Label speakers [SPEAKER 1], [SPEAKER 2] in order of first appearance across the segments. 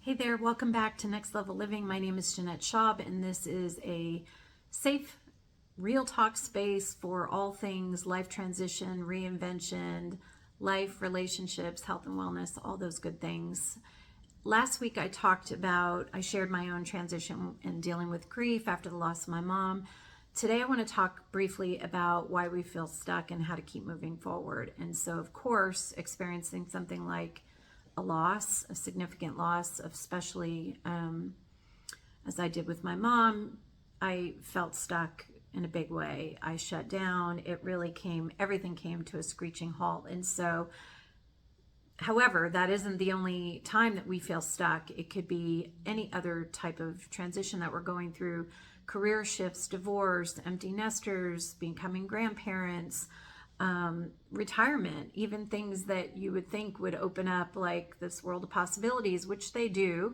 [SPEAKER 1] Hey there, welcome back to Next Level Living. My name is Jeanette Schaub, and this is a safe, real talk space for all things life transition, reinvention, life, relationships, health and wellness, all those good things. Last week I shared my own transition and dealing with grief after the loss of my mom. Today I want to talk briefly about why we feel stuck and how to keep moving forward. And so, of course, experiencing something like a significant loss, especially as I did with my mom, I felt stuck in a big way. I shut down. Everything came to a screeching halt. And so, however, that isn't the only time that we feel stuck. It could be any other type of transition that we're going through: career shifts, divorce, empty nesters, becoming grandparents, retirement, even things that you would think would open up like this world of possibilities, which they do,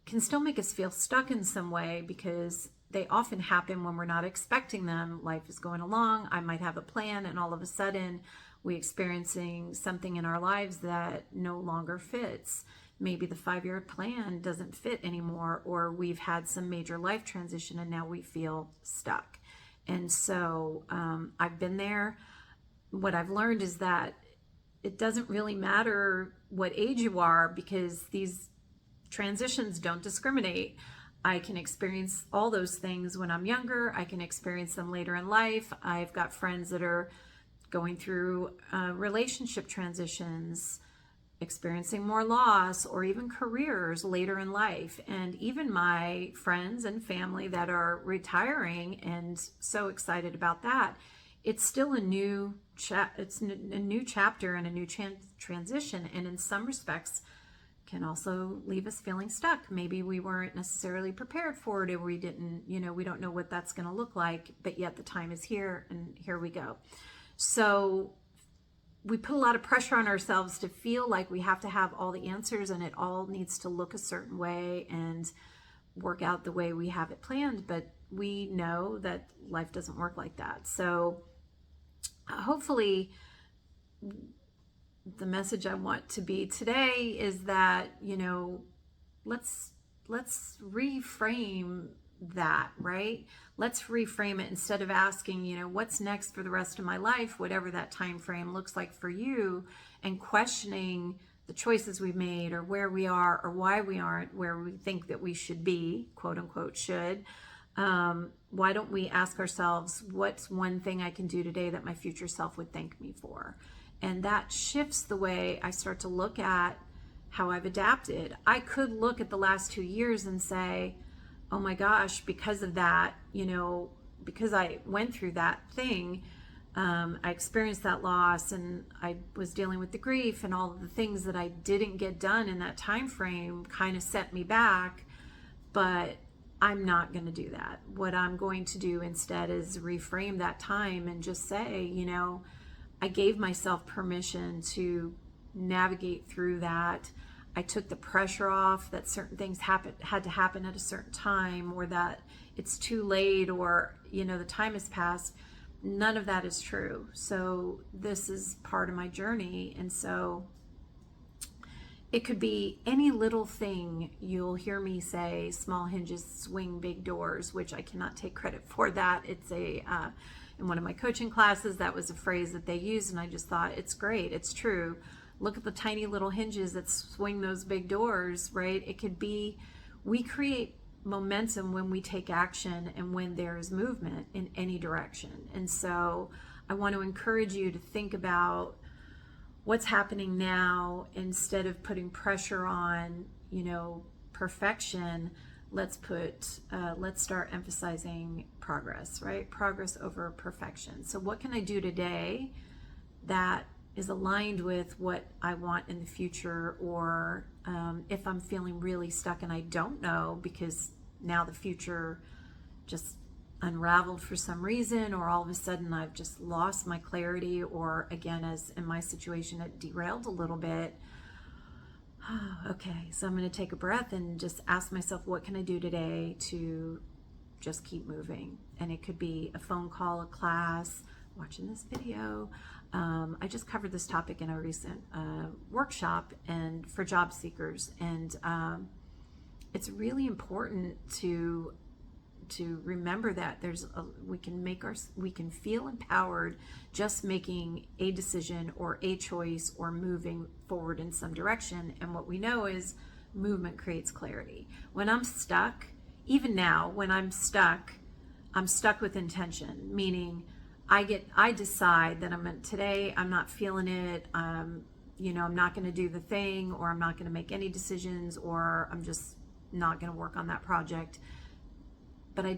[SPEAKER 1] can still make us feel stuck in some way because they often happen when we're not expecting them. Life is going along. I might have a plan, and all of a sudden we're experiencing something in our lives that no longer fits. Maybe the 5-year plan doesn't fit anymore, or we've had some major life transition and now we feel stuck. And so I've been there. What I've learned is that it doesn't really matter what age you are, because these transitions don't discriminate. I can experience all those things when I'm younger. I can experience them later in life. I've got friends that are going through relationship transitions, experiencing more loss, or even careers later in life. And even my friends and family that are retiring and so excited about that. It's still a new chapter and a new transition, and in some respects can also leave us feeling stuck. Maybe we weren't necessarily prepared for it, or we don't know what that's going to look like, but yet the time is here, and here we go. So we put a lot of pressure on ourselves to feel like we have to have all the answers, and it all needs to look a certain way and work out the way we have it planned. But we know that life doesn't work like that. So hopefully the message I want to be today is that, let's reframe that, right? Let's reframe it. Instead of asking, what's next for the rest of my life, whatever that time frame looks like for you, and questioning the choices we've made, or where we are, or why we aren't where we think that we should be, quote unquote should. Why don't we ask ourselves, what's one thing I can do today that my future self would thank me for? And that shifts the way I start to look at how I've adapted. I could look at the last 2 years and say, oh my gosh, because of that, because I went through that thing, I experienced that loss, and I was dealing with the grief, and all of the things that I didn't get done in that time frame kind of set me back. But I'm not going to do that. What I'm going to do instead is reframe that time and just say, I gave myself permission to navigate through that. I took the pressure off that certain things had to happen at a certain time, or that it's too late, or, the time has passed. None of that is true. So this is part of my journey. And so it could be any little thing. You'll hear me say small hinges swing big doors, which I cannot take credit for that. It's in one of my coaching classes, that was a phrase that they used, and I just thought, it's great. It's true. Look at the tiny little hinges that swing those big doors, right? It could be, we create momentum when we take action and when there is movement in any direction. And so I want to encourage you to think about what's happening now instead of putting pressure on, perfection. Let's start emphasizing progress, right? Progress over perfection. So what can I do today that is aligned with what I want in the future? Or if I'm feeling really stuck and I don't know, because now the future just unraveled for some reason, or all of a sudden I've just lost my clarity, or again, as in my situation, it derailed a little bit. Okay, so I'm going to take a breath and just ask myself, what can I do today to just keep moving? And it could be a phone call, a class, watching this video. I just covered this topic in a recent workshop and for job seekers, and it's really important to remember that we can feel empowered just making a decision or a choice or moving forward in some direction. And what we know is movement creates clarity. When I'm stuck, even now, when I'm stuck with intention, meaning I decide that today I'm not feeling it. I'm not going to do the thing, or I'm not going to make any decisions, or I'm just not going to work on that project. But I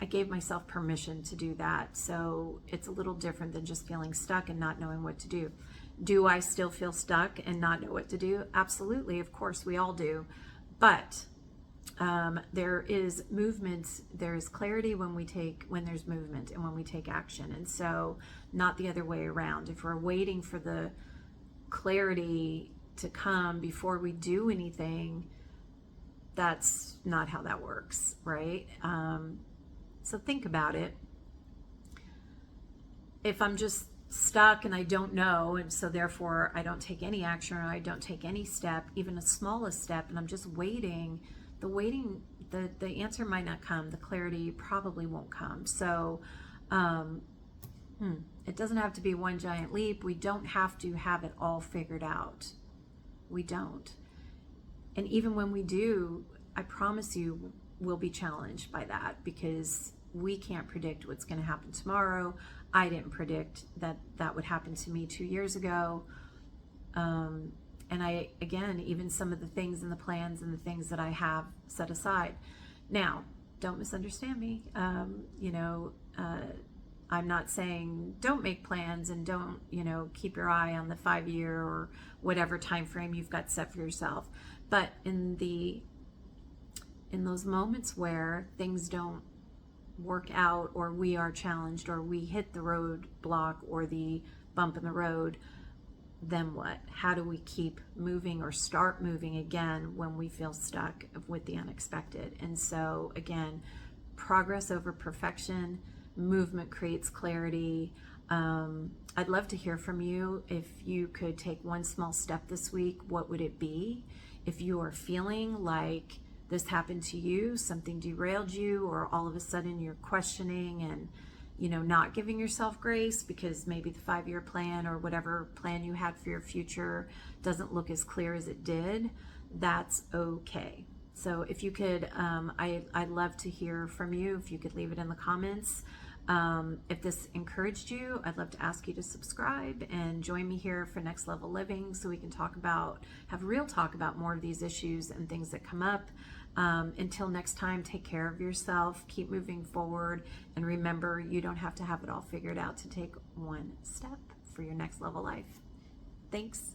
[SPEAKER 1] gave myself permission to do that. So it's a little different than just feeling stuck and not knowing what to do. Do I still feel stuck and not know what to do? Absolutely. Of course, we all do. But there is movement, there is clarity when there's movement and when we take action. And so not the other way around. If we're waiting for the clarity to come before we do anything, that's not how that works, right? So think about it. If I'm just stuck and I don't know, and so therefore I don't take any action, or I don't take any step, even the smallest step, and I'm just waiting, the answer might not come, the clarity probably won't come. So it doesn't have to be one giant leap. We don't have to have it all figured out. We don't. And even when we do, I promise you we'll be challenged by that, because we can't predict what's going to happen tomorrow. I didn't predict that would happen to me 2 years ago. And again, even some of the things and the plans and the things that I have set aside. Now, don't misunderstand me. I'm not saying don't make plans and don't, keep your eye on the 5-year or whatever time frame you've got set for yourself. But in those moments where things don't work out, or we are challenged, or we hit the roadblock or the bump in the road, then what? How do we keep moving or start moving again when we feel stuck with the unexpected? And so again, progress over perfection, movement creates clarity. I'd love to hear from you. If you could take one small step this week, what would it be? If you are feeling like this happened to you, something derailed you, or all of a sudden you're questioning and not giving yourself grace because maybe the 5-year plan or whatever plan you had for your future doesn't look as clear as it did, that's okay. So if you could, I'd love to hear from you. If you could leave it in the comments. If this encouraged you, I'd love to ask you to subscribe and join me here for Next Level Living, so we can have real talk about more of these issues and things that come up. Until next time, take care of yourself, keep moving forward, and remember, you don't have to have it all figured out to take one step for your next level life. Thanks.